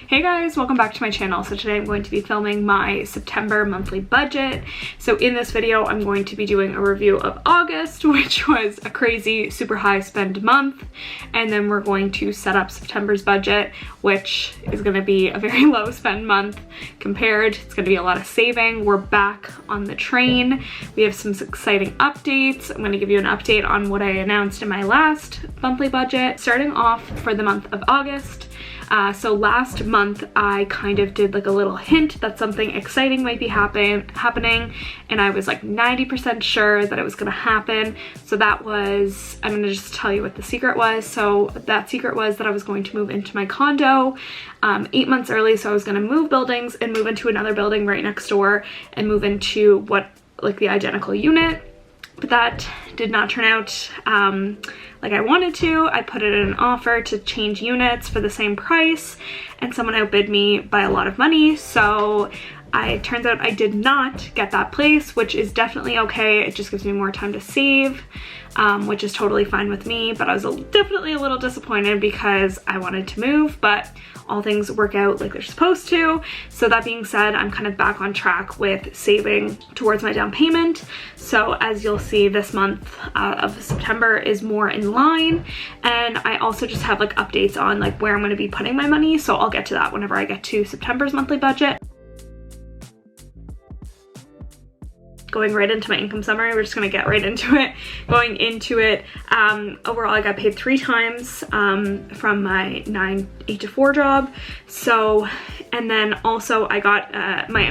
Hey guys, welcome back to my channel. So today I'm going to be filming my September monthly budget. So in this video, I'm going to be doing a review of August, which was a crazy, super high spend month. And then we're going to set up September's budget, which is going to be a very low spend month compared. It's going to be a lot of saving. We're back on the train. We have some exciting updates. I'm going to give you an update on what I announced in my last monthly budget. Starting off for the month of August. So last month I kind of did like a little hint that something exciting might be happening, and I was like 90% sure that it was gonna happen. So that was, I'm gonna just tell you what the secret was. So that secret was that I was going to move into my condo 8 months early. So I was gonna move buildings and move into another building right next door and move into like the identical unit. But that did not turn out like I wanted to. I put it in an offer to change units for the same price, and someone outbid me by a lot of money. So it turns out I did not get that place, which is definitely okay. It just gives me more time to save, which is totally fine with me. But I was definitely a little disappointed because I wanted to move, but all things work out like they're supposed to. So that being said, I'm kind of back on track with saving towards my down payment. So as you'll see, this month of September is more in line. And I also just have like updates on like where I'm going to be putting my money. So I'll get to that whenever I get to September's monthly budget. Going right into my income summary, we're just gonna get right into it. Going into it, overall I got paid 3 times from my 8 to 4 job. So, and then also I got my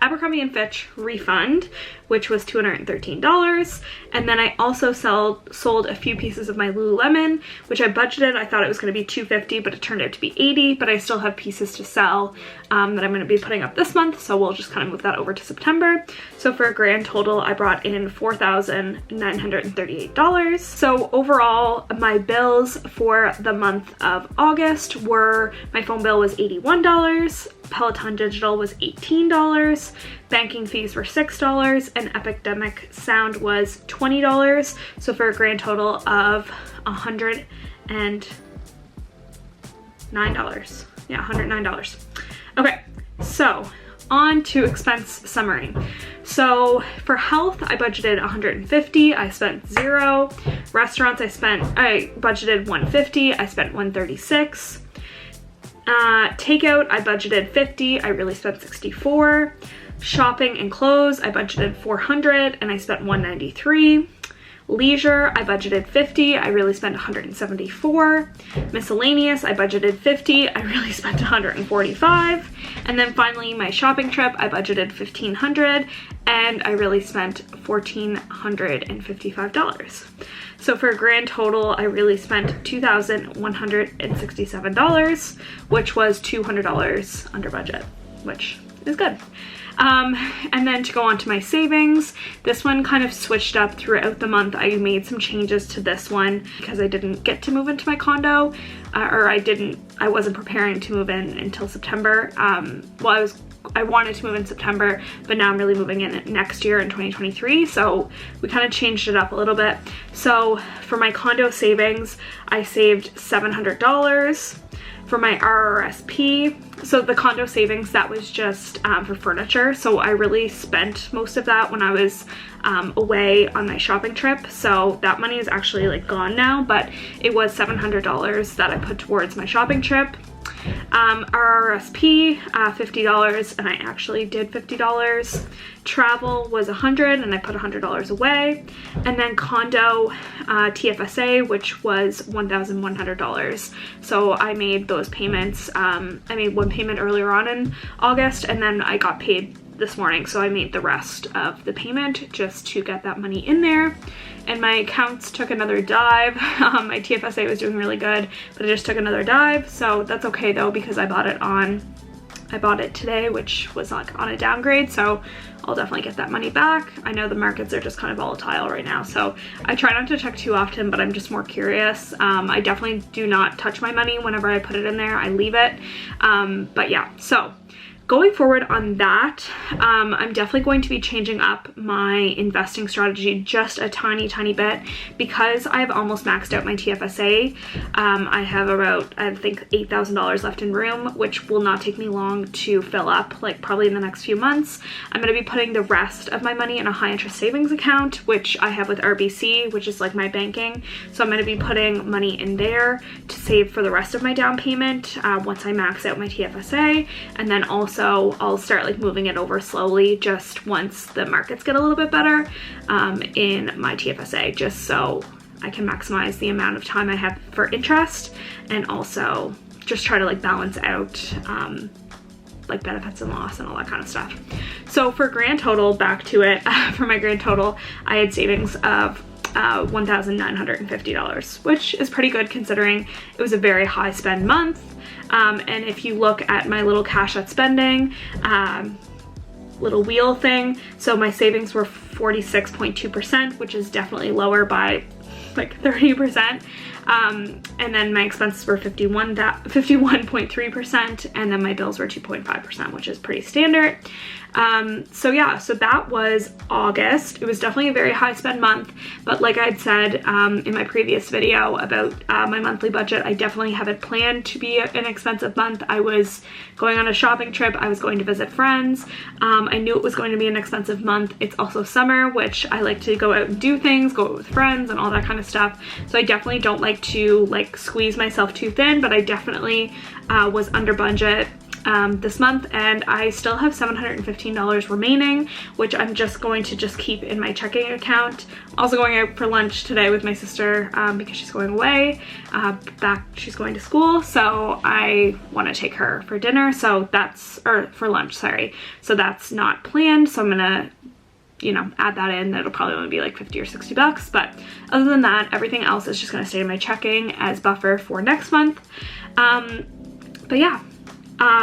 Abercrombie & Fitch refund, which was $213. And then I also sold a few pieces of my Lululemon, which I budgeted. I thought it was going to be $250, but it turned out to be $80. But I still have pieces to sell that I'm going to be putting up this month. So we'll just kind of move that over to September. So for a grand total, I brought in $4,938. So overall, my bills for the month of August were, my phone bill was $81. Peloton Digital was $18, banking fees were $6, and Epidemic Sound was $20. So for a grand total of $109. Yeah, $109. Okay, so on to expense summary. So for health, I budgeted $150, I spent $0. Restaurants, I budgeted $150, I spent $136. Takeout, I budgeted $50, I really spent $64. Shopping and clothes, I budgeted $400 and I spent $193. Leisure, I budgeted $50, I really spent $174. Miscellaneous, I budgeted $50, I really spent $145. And then finally, my shopping trip, I budgeted $1,500 and I really spent $1,455. So for a grand total, I really spent $2,167, which was $200 under budget, which is good. And then to go on to my savings, this one kind of switched up throughout the month. I made some changes to this one because I didn't get to move into my condo, or I wasn't preparing to move in until September. I wanted to move in September, but now I'm really moving in next year in 2023. So we kind of changed it up a little bit. So for my condo savings, I saved $700. For my RRSP, so the condo savings, that was just for furniture. So I really spent most of that when I was away on my shopping trip. So that money is actually like gone now, but it was $700 that I put towards my shopping trip. RRSP, $50, and I actually did $50. Travel was $100 and I put $100 away. And then condo TFSA, which was $1,100. So I made those payments. I made one payment earlier on in August, and then I got paid this morning, so I made the rest of the payment just to get that money in there. And my accounts took another dive. My TFSA was doing really good, but it just took another dive. So that's okay though, because I bought it today, which was like on a downgrade, so I'll definitely get that money back. I know the markets are just kind of volatile right now, so I try not to check too often, but I'm just more curious. I definitely do not touch my money whenever I put it in there. I leave it. But yeah, so going forward on that, I'm definitely going to be changing up my investing strategy just a tiny bit because I've almost maxed out my TFSA. I have about, I think, $8,000 left in room, which will not take me long to fill up, like probably in the next few months. I'm going to be putting the rest of my money in a high interest savings account, which I have with RBC, which is like my banking. So I'm going to be putting money in there to save for the rest of my down payment once I max out my TFSA. And then also I'll start like moving it over slowly just once the markets get a little bit better in my TFSA, just so I can maximize the amount of time I have for interest and also just try to like balance out like benefits and loss and all that kind of stuff. So for grand total, back to it, for my grand total, I had savings of $1,950, which is pretty good considering it was a very high spend month. And if you look at my little cash at spending little wheel thing, so my savings were 46.2%, which is definitely lower by like 30%. And then my expenses were 51.3%, and then my bills were 2.5%, which is pretty standard. So yeah, so that was August. It was definitely a very high spend month, but like I'd said in my previous video about my monthly budget, I definitely have it planned to be an expensive month. I was going on a shopping trip, I was going to visit friends. I knew it was going to be an expensive month. It's also summer, which I like to go out and do things, go out with friends and all that kind of stuff. So I definitely don't like to like squeeze myself too thin, but I definitely was under budget this month, and I still have $715 remaining, which I'm just going to keep in my checking account. Also going out for lunch today with my sister because she's going away she's going to school, so I want to take her for dinner, so that's, or for lunch, sorry, so that's not planned, so I'm gonna, you know, add that in. It'll probably only be like 50 or 60 bucks, but other than that, everything else is just gonna stay in my checking as buffer for next month. But yeah,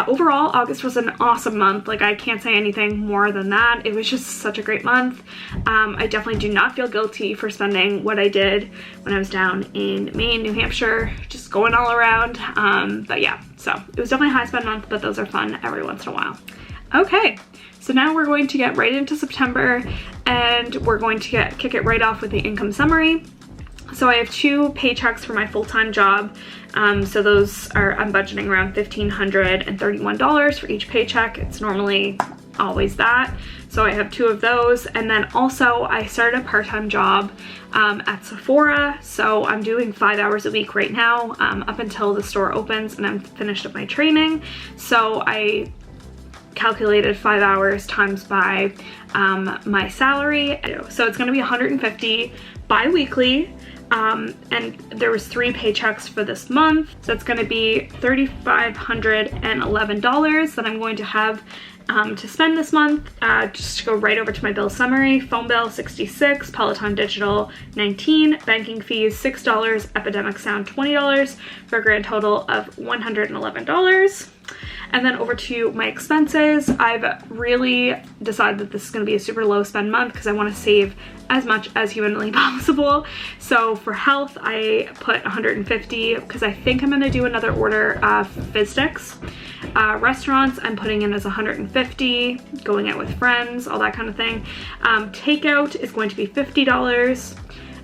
overall, August was an awesome month. Like, I can't say anything more than that. It was just such a great month. I definitely do not feel guilty for spending what I did when I was down in Maine, New Hampshire, just going all around. But yeah, so it was definitely a high spend month, but those are fun every once in a while. Okay, so now we're going to get right into September, and we're going to kick it right off with the income summary. So I have 2 paychecks for my full-time job. So those are, I'm budgeting around $1,531 for each paycheck. It's normally always that. So I have 2 of those. And then also I started a part-time job at Sephora. So I'm doing 5 hours a week right now up until the store opens and I'm finished up my training. So I calculated 5 hours times by my salary. So it's gonna be $150 bi-weekly. And there was 3 paychecks for this month, so it's going to be $3,511 that I'm going to have to spend this month. Just to go right over to my bill summary: phone bill $66, Peloton Digital $19, banking fees $6, Epidemic Sound $20, for a grand total of $111. And then over to my expenses, I've really decided that this is going to be a super low spend month because I want to save as much as humanly possible. So for health, I put $150 because I think I'm going to do another order of Fizz Sticks. Restaurants, I'm putting in as $150, going out with friends, all that kind of thing. Takeout is going to be $50.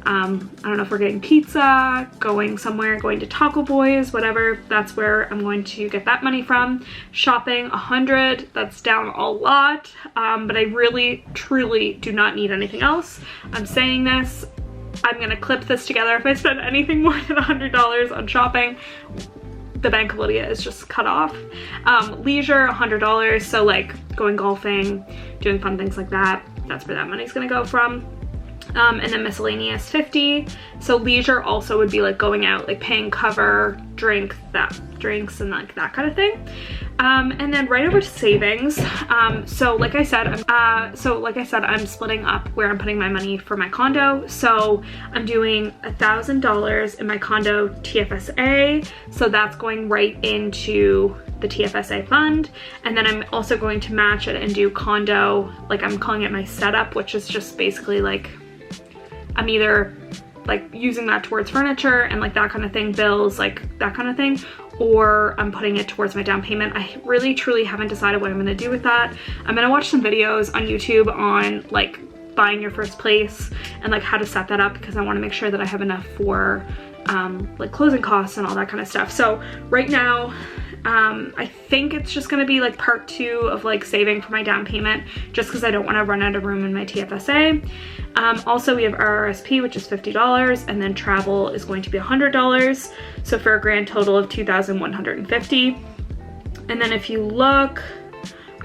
I don't know if we're getting pizza, going somewhere, going to Taco Boys, whatever, that's where I'm going to get that money from. Shopping, $100, that's down a lot, but I really, truly do not need anything else. I'm saying this, I'm gonna clip this together. If I spend anything more than $100 on shopping, the Bank of Lydia is just cut off. Leisure, $100, so like going golfing, doing fun things like that, that's where that money's gonna go from. And then miscellaneous $50. So leisure also would be like going out, like paying cover, drinks and like that kind of thing. And then right over to savings. So like I said, I'm splitting up where I'm putting my money for my condo. So I'm doing $1,000 in my condo TFSA. So that's going right into the TFSA fund. And then I'm also going to match it and do condo, like I'm calling it my setup, which is just basically like, I'm either like using that towards furniture and like that kind of thing, bills, like that kind of thing, or I'm putting it towards my down payment. I really truly haven't decided what I'm gonna do with that. I'm gonna watch some videos on YouTube on like buying your first place and like how to set that up, because I want to make sure that I have enough for like closing costs and all that kind of stuff. So right now I think it's just gonna be like part 2 of like saving for my down payment, just because I don't want to run out of room in my TFSA. Also we have RRSP, which is $50, and then travel is going to be $100, so for a grand total of $2,150. And then if you look,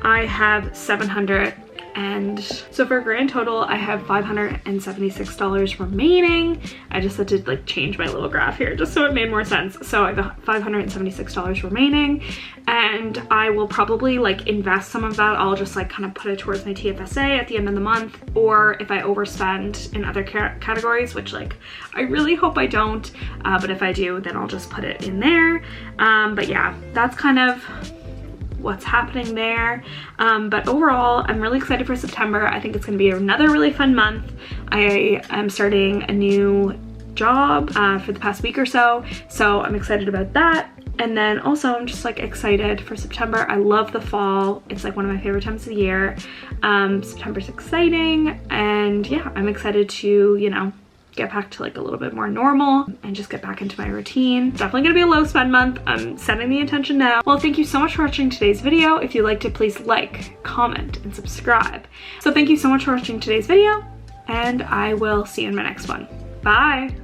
I have 700, and so for a grand total I have $576 remaining. I just had to like change my little graph here just so it made more sense. So I have $576 remaining, and I will probably like invest some of that. I'll just like kind of put it towards my TFSA at the end of the month, or if I overspend in other categories, which like I really hope I don't, but if I do, then I'll just put it in there. But yeah, that's kind of what's happening there. But overall, I'm really excited for September. I think it's gonna be another really fun month. I am starting a new job for the past week or so I'm excited about that. And then also I'm just like excited for September. I love the fall. It's like one of my favorite times of the year. September's exciting, and yeah, I'm excited to, you know, get back to like a little bit more normal and just get back into my routine. Definitely gonna be a low spend month. I'm setting the intention now. Well, thank you so much for watching today's video. If you liked it, please like, comment, and subscribe. So thank you so much for watching today's video, and I will see you in my next one. Bye.